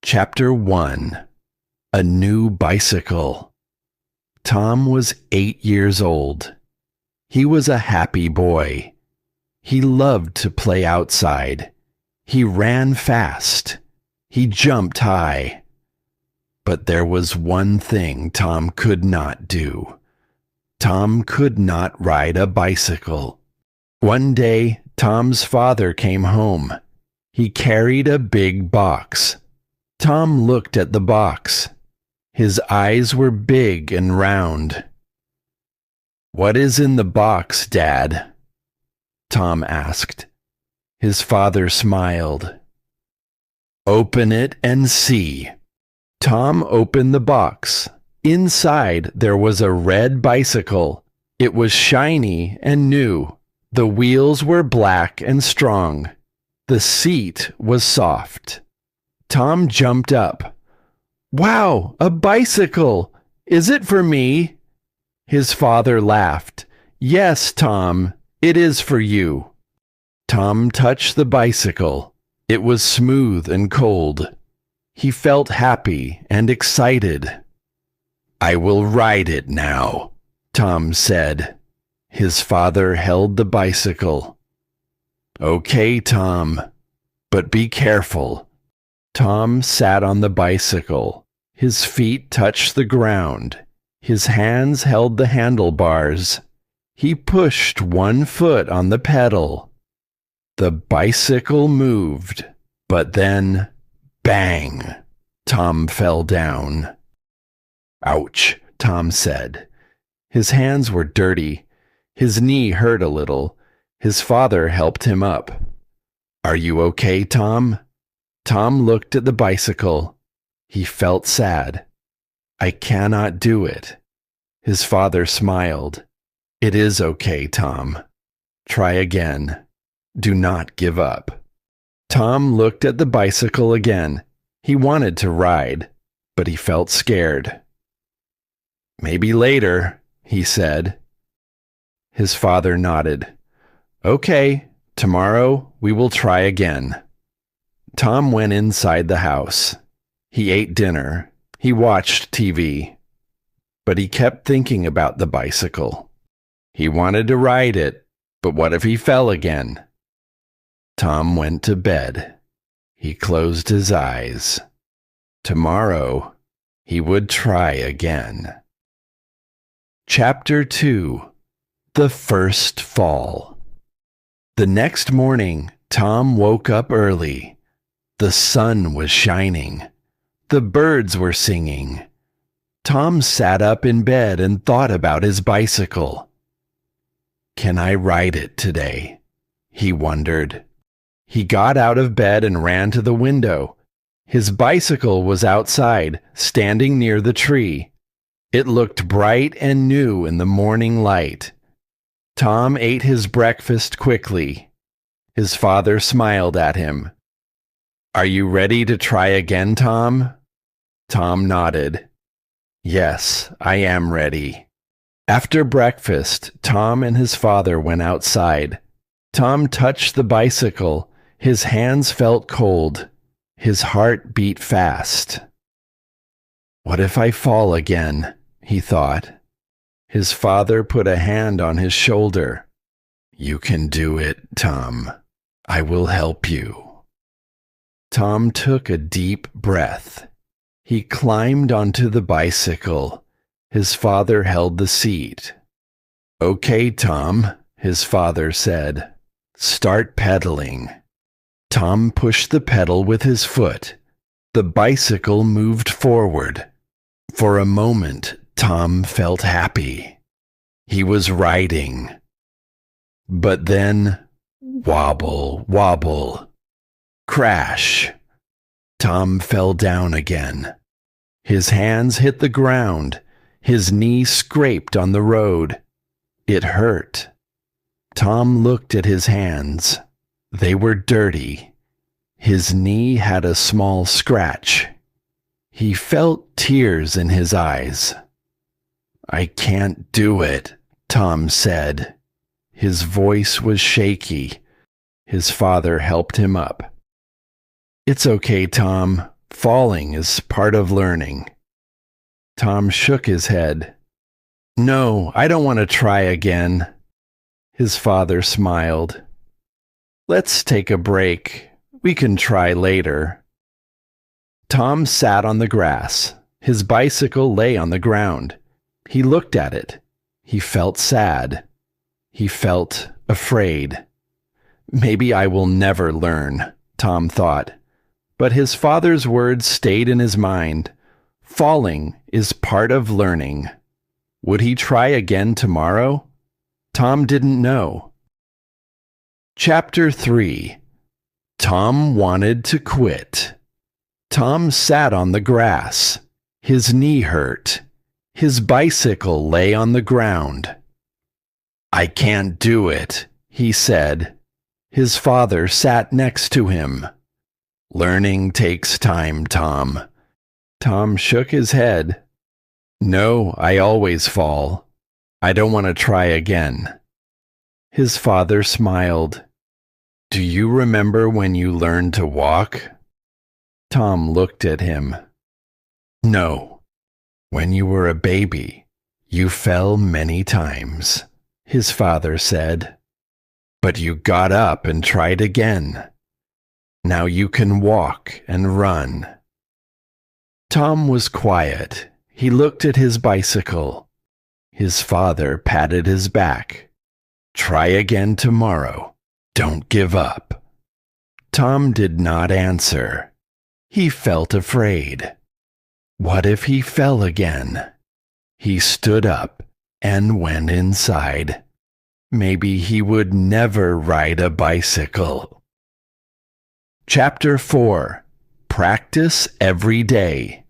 Chapter 1. A New Bicycle. Tom was 8 years old. He was a happy boy. He loved to play outside. He ran fast. He jumped high. But there was one thing Tom could not do. Tom could not ride a bicycle. One day, Tom's father came home. He carried a big box. Tom looked at the box. His eyes were big and round. "What is in the box, Dad?" Tom asked. His father smiled. "Open it and see." Tom opened the box. Inside there was a red bicycle. It was shiny and new. The wheels were black and strong. The seat was soft. Tom jumped up. "Wow, a bicycle! Is it for me?" His father laughed. "Yes, Tom, it is for you." Tom touched the bicycle. It was smooth and cold. He felt happy and excited. "I will ride it now," Tom said. His father held the bicycle. "Okay, Tom, but be careful." Tom sat on the bicycle. His feet touched the ground. His hands held the handlebars. He pushed one foot on the pedal. The bicycle moved, but then, bang! Tom fell down. "Ouch," Tom said. His hands were dirty. His knee hurt a little. His father helped him up. "Are you okay, Tom?" Tom looked at the bicycle. He felt sad. "I cannot do it." His father smiled. "It is okay, Tom. Try again. Do not give up." Tom looked at the bicycle again. He wanted to ride, but he felt scared. "Maybe later," he said. His father nodded. "Okay, tomorrow we will try again." Tom went inside the house. He ate dinner. He watched TV. But he kept thinking about the bicycle. He wanted to ride it, but what if he fell again? Tom went to bed. He closed his eyes. Tomorrow, he would try again. Chapter 2. The First Fall. The next morning, Tom woke up early. The sun was shining. The birds were singing. Tom sat up in bed and thought about his bicycle. "Can I ride it today?" he wondered. He got out of bed and ran to the window. His bicycle was outside, standing near the tree. It looked bright and new in the morning light. Tom ate his breakfast quickly. His father smiled at him. "Are you ready to try again, Tom?" Tom nodded. "Yes, I am ready." After breakfast, Tom and his father went outside. Tom touched the bicycle. His hands felt cold. His heart beat fast. "What if I fall again?" he thought. His father put a hand on his shoulder. "You can do it, Tom. I will help you." Tom took a deep breath. He climbed onto the bicycle. His father held the seat. "Okay, Tom," his father said. "Start pedaling." Tom pushed the pedal with his foot. The bicycle moved forward. For a moment, Tom felt happy. He was riding. But then, wobble, wobble. Crash! Tom fell down again. His hands hit the ground. His knee scraped on the road. It hurt. Tom looked at his hands. They were dirty. His knee had a small scratch. He felt tears in his eyes. "I can't do it," Tom said. His voice was shaky. His father helped him up. "It's okay, Tom. Falling is part of learning. Tom shook his head. No, I don't want to try again. His father smiled. Let's take a break. We can try later. Tom sat on the grass. His bicycle lay on the ground. He looked at it. He felt sad. He felt afraid. Maybe I will never learn, Tom thought. But his father's words stayed in his mind. Falling is part of learning. Would he try again tomorrow? Tom didn't know. Chapter 3. Tom wanted to quit. Tom sat on the grass. His knee hurt. His bicycle lay on the ground. I can't do it, he said. His father sat next to him. Learning takes time, Tom. Tom shook his head. No, I always fall. I don't want to try again. His father smiled. Do you remember when you learned to walk? Tom looked at him. No. When you were a baby, you fell many times, his father said. But you got up and tried again. Now you can walk and run. Tom was quiet. He looked at his bicycle. His father patted his back. Try again tomorrow. Don't give up. Tom did not answer. He felt afraid. What if he fell again? He stood up and went inside. Maybe he would never ride a bicycle. Chapter 4. Practice every day.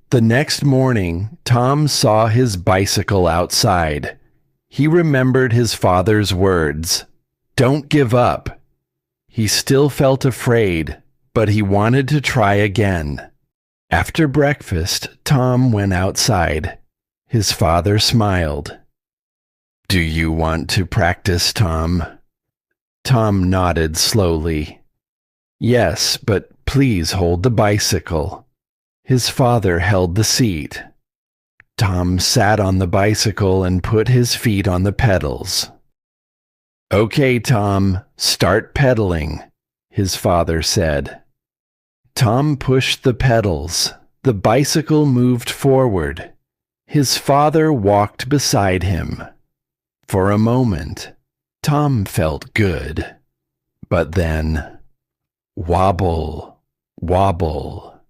The next morning, Tom saw his bicycle outside. He remembered his father's words. Don't give up. He still felt afraid, but he wanted to try again. After breakfast, Tom went outside. His father smiled. Do you want to practice, Tom? Tom nodded slowly. Yes, but please hold the bicycle. His father held the seat. Tom sat on the bicycle and put his feet on the pedals. Okay, Tom, start pedaling, his father said. Tom pushed the pedals. The bicycle moved forward. His father walked beside him. For a moment, Tom felt good. But then, wobble, wobble.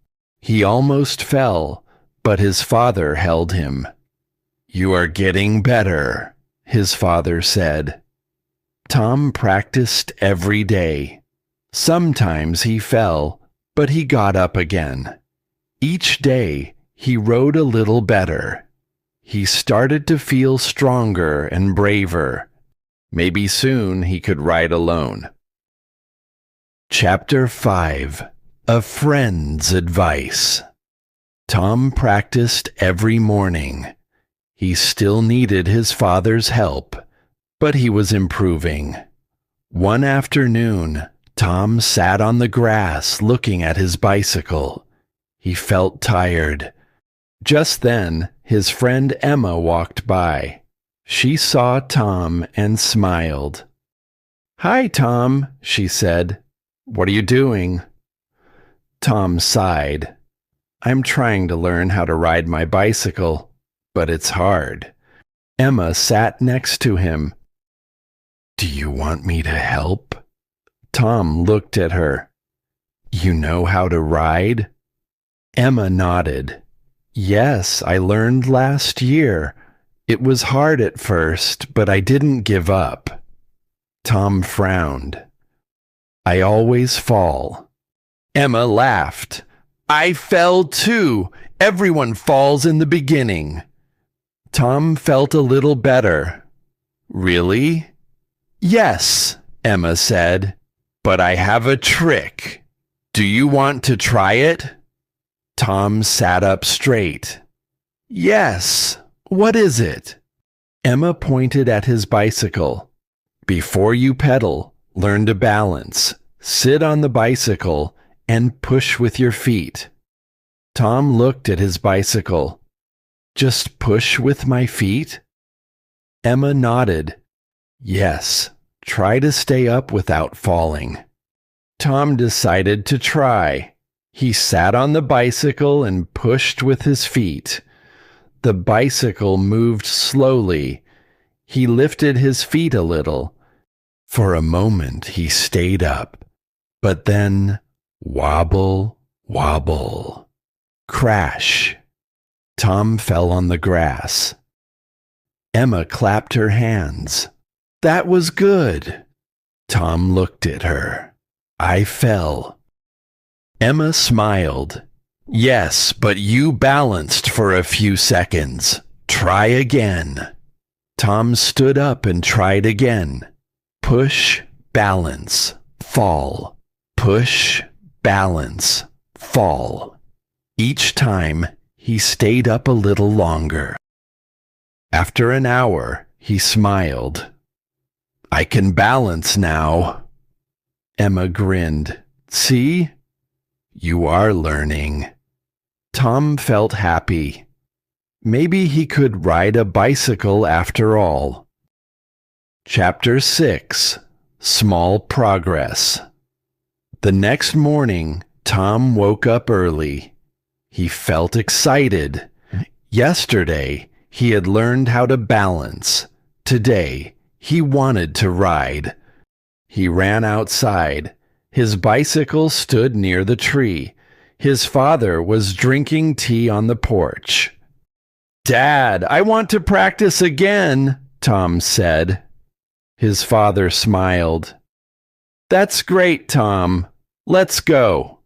He almost fell, but his father held him. You are getting better, his father said. Tom practiced every day. Sometimes he fell, but he got up again. Each day, he rode a little better. He started to feel stronger and braver. Maybe soon he could ride alone. Chapter 5. A Friend's Advice. Tom practiced every morning. He still needed his father's help, but he was improving. One afternoon, Tom sat on the grass looking at his bicycle. He felt tired. Just then, his friend Emma walked by. She saw Tom and smiled. Hi, Tom, she said. What are you doing? Tom sighed. I'm trying to learn how to ride my bicycle, but it's hard. Emma sat next to him. Do you want me to help? Tom looked at her. You know how to ride? Emma nodded. Yes, I learned last year. It was hard at first, but I didn't give up. Tom frowned. I always fall. Emma laughed. I fell too. Everyone falls in the beginning. Tom felt a little better. Really? Yes, Emma said. But I have a trick. Do you want to try it? Tom sat up straight. Yes. What is it? Emma pointed at his bicycle. Before you pedal, learn to balance. Sit on the bicycle and push with your feet. Tom looked at his bicycle. Just push with my feet? Emma nodded. Yes, try to stay up without falling. Tom decided to try. He sat on the bicycle and pushed with his feet. The bicycle moved slowly. He lifted his feet a little. For a moment he stayed up, but then wobble, wobble, crash. Tom fell on the grass. Emma clapped her hands. That was good. Tom looked at her. I fell. Emma smiled. Yes, but you balanced for a few seconds. Try again. Tom stood up and tried again. Push, balance, fall. Push, balance, fall. Each time, he stayed up a little longer. After an hour, he smiled. I can balance now. Emma grinned. See? You are learning. Tom felt happy. Maybe he could ride a bicycle after all. Chapter 6. Small Progress. The next morning, Tom woke up early. He felt excited. Yesterday, he had learned how to balance. Today, he wanted to ride. He ran outside. His bicycle stood near the tree. His father was drinking tea on the porch. Dad, I want to practice again, Tom said. His father smiled. That's great, Tom. Let's go.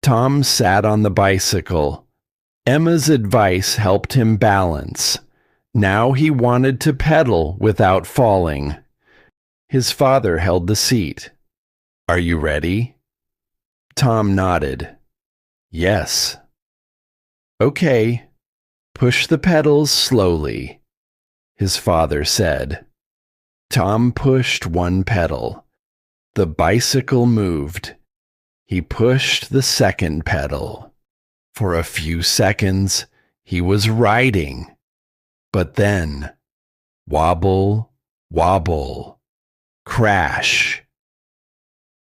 Tom sat on the bicycle. Emma's advice helped him balance. Now he wanted to pedal without falling. His father held the seat. Are you ready? Tom nodded. Yes. Okay. Push the pedals slowly, his father said. Tom pushed one pedal. The bicycle moved. He pushed the second pedal. For a few seconds, he was riding. But then, wobble, wobble, crash.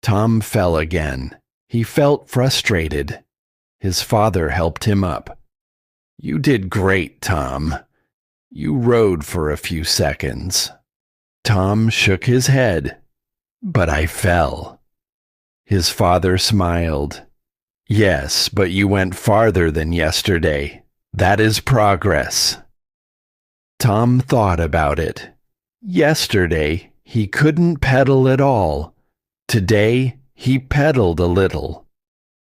Tom fell again. He felt frustrated. His father helped him up. You did great, Tom. You rode for a few seconds. Tom shook his head. But I fell. His father smiled. Yes, but you went farther than yesterday. That is progress. Tom thought about it. Yesterday, he couldn't pedal at all. Today, he pedaled a little.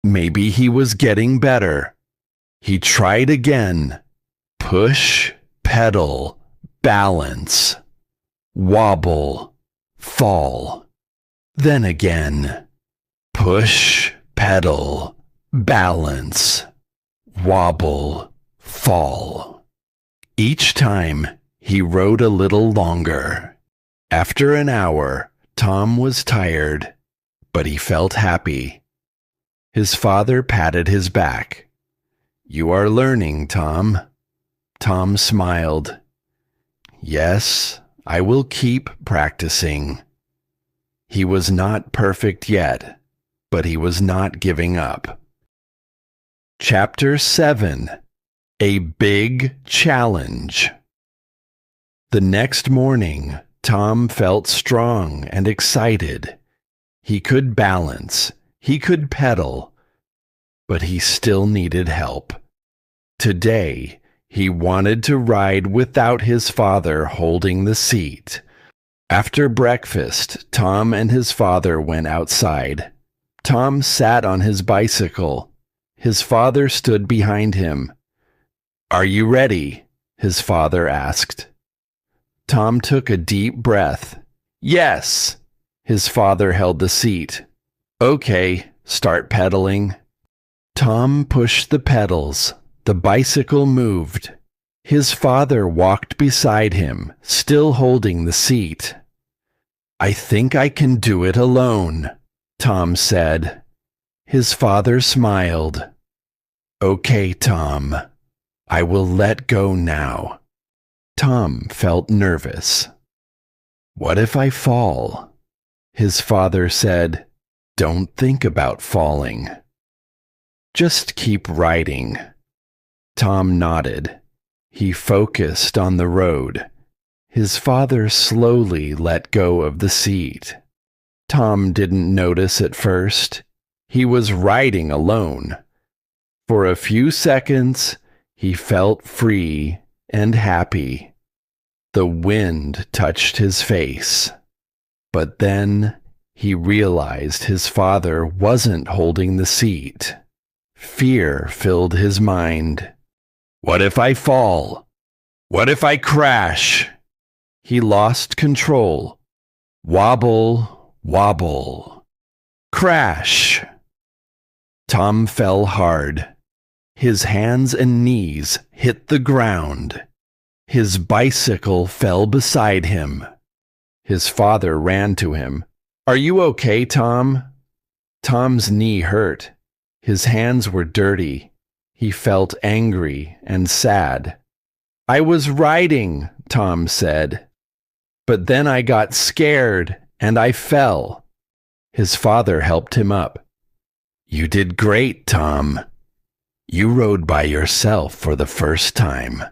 Maybe he was getting better. He tried again. Push, pedal, balance. Wobble, fall. Then again. Push, pedal, balance. Wobble, fall. Each time, he rode a little longer. After an hour, Tom was tired, but he felt happy. His father patted his back. You are learning, Tom. Tom smiled. Yes, I will keep practicing. He was not perfect yet, but he was not giving up. Chapter 7. A Big Challenge. The next morning, Tom felt strong and excited. He could balance, he could pedal, but he still needed help. Today, he wanted to ride without his father holding the seat. After breakfast, Tom and his father went outside. Tom sat on his bicycle. His father stood behind him. Are you ready? His father asked. Tom took a deep breath. Yes. His father held the seat. Okay, start pedaling. Tom pushed the pedals. The bicycle moved. His father walked beside him, still holding the seat. I think I can do it alone, Tom said. His father smiled. "Okay, Tom. I will let go now." Tom felt nervous. "What if I fall?" His father said, "Don't think about falling. Just keep riding." Tom nodded. He focused on the road. His father slowly let go of the seat. Tom didn't notice at first. He was riding alone. For a few seconds, he felt free and happy. The wind touched his face. But then he realized his father wasn't holding the seat. Fear filled his mind. What if I fall? What if I crash? He lost control. Wobble, wobble. Crash! Tom fell hard. His hands and knees hit the ground. His bicycle fell beside him. His father ran to him. "Are you okay, Tom?" Tom's knee hurt. His hands were dirty. He felt angry and sad. "I was riding," Tom said. "But then I got scared and I fell." His father helped him up. "You did great, Tom. You rode by yourself for the first time."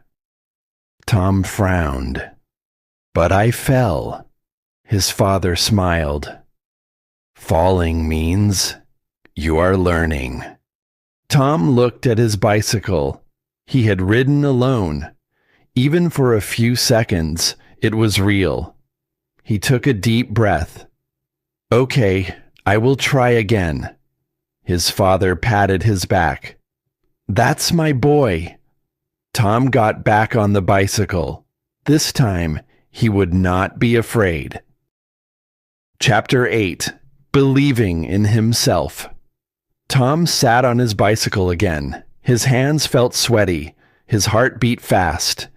Tom frowned. "But I fell." His father smiled. "Falling means you are learning." Tom looked at his bicycle. He had ridden alone. Even for a few seconds, it was real. He took a deep breath. "Okay, I will try again." His father patted his back. "That's my boy." Tom got back on the bicycle. This time, he would not be afraid. Chapter 8. Believing in Himself. Tom sat on his bicycle again. His hands felt sweaty. His heart beat fast.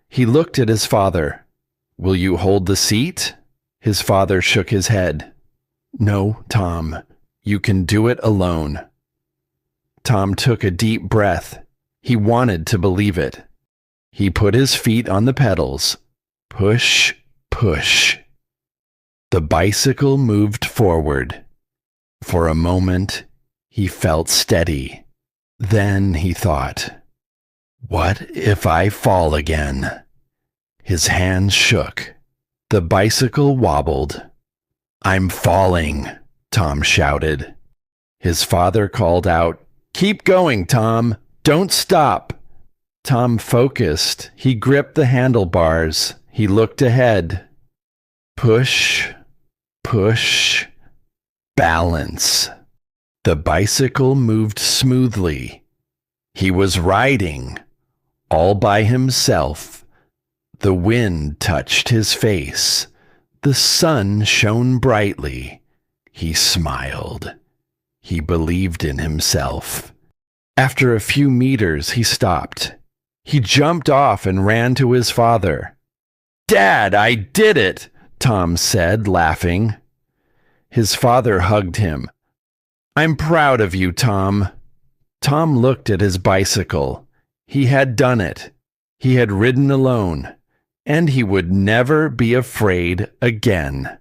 He looked at his father. "Will you hold the seat?" His father shook his head. "No, Tom. You can do it alone." Tom took a deep breath. He wanted to believe it. He put his feet on the pedals. Push, push. The bicycle moved forward. For a moment, he felt steady. Then he thought, "What if I fall again?" His hands shook. The bicycle wobbled. "I'm falling," Tom shouted. His father called out, "Keep going, Tom. Don't stop." Tom focused. He gripped the handlebars. He looked ahead. Push, push, balance. The bicycle moved smoothly. He was riding, all by himself. The wind touched his face. The sun shone brightly. He smiled. He believed in himself. After a few meters, he stopped. He jumped off and ran to his father. "Dad, I did it!" Tom said, laughing. His father hugged him. "I'm proud of you, Tom." Tom looked at his bicycle. He had done it. He had ridden alone, and he would never be afraid again.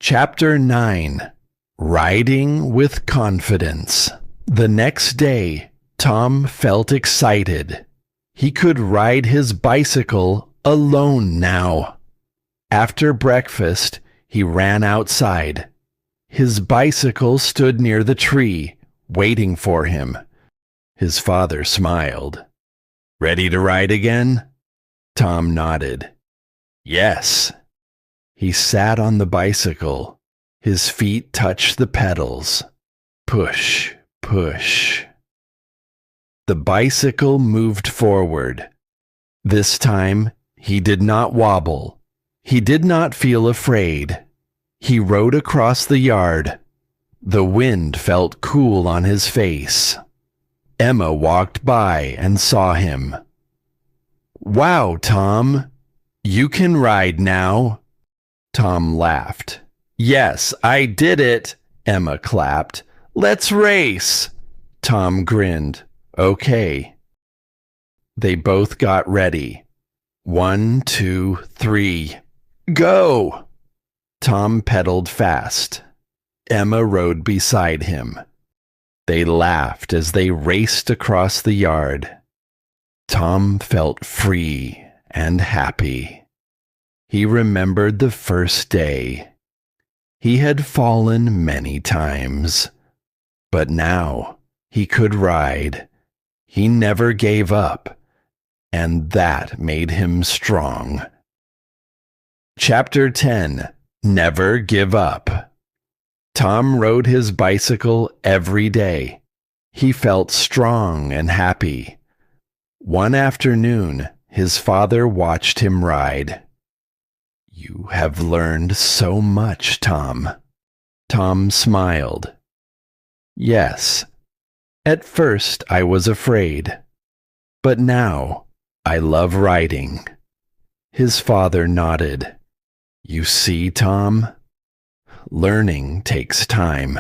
Chapter 9. Riding with Confidence. The next day, Tom felt excited. He could ride his bicycle alone now. After breakfast, he ran outside. His bicycle stood near the tree, waiting for him. His father smiled. "Ready to ride again?" Tom nodded. "Yes." He sat on the bicycle. His feet touched the pedals. Push, push. The bicycle moved forward. This time, he did not wobble. He did not feel afraid. He rode across the yard. The wind felt cool on his face. Emma walked by and saw him. "Wow, Tom, you can ride now." Tom laughed. "Yes, I did it. Emma clapped. "Let's race!" Tom grinned. "Okay." They both got ready. 1, 2, 3. Go! Tom pedaled fast. Emma rode beside him. They laughed as they raced across the yard. Tom felt free and happy. He remembered the first day. He had fallen many times, but now he could ride. He never gave up, and that made him strong. Chapter 10. Never Give Up. Tom rode his bicycle every day. He felt strong and happy. One afternoon, his father watched him ride. "You have learned so much, Tom." Tom smiled. "Yes. At first I was afraid, but now I love riding." His father nodded. "You see, Tom? Learning takes time,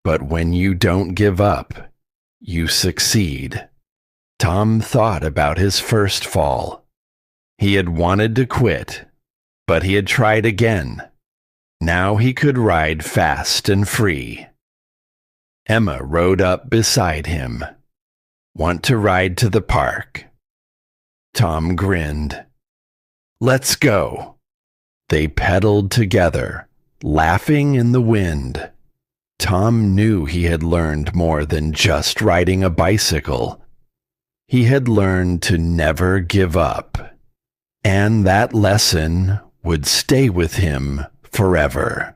but when you don't give up, you succeed." Tom thought about his first fall. He had wanted to quit, but he had tried again. Now he could ride fast and free. Emma rode up beside him. "Want to ride to the park?" Tom grinned. "Let's go." They pedaled together, laughing in the wind. Tom knew he had learned more than just riding a bicycle. He had learned to never give up, and that lesson would stay with him forever.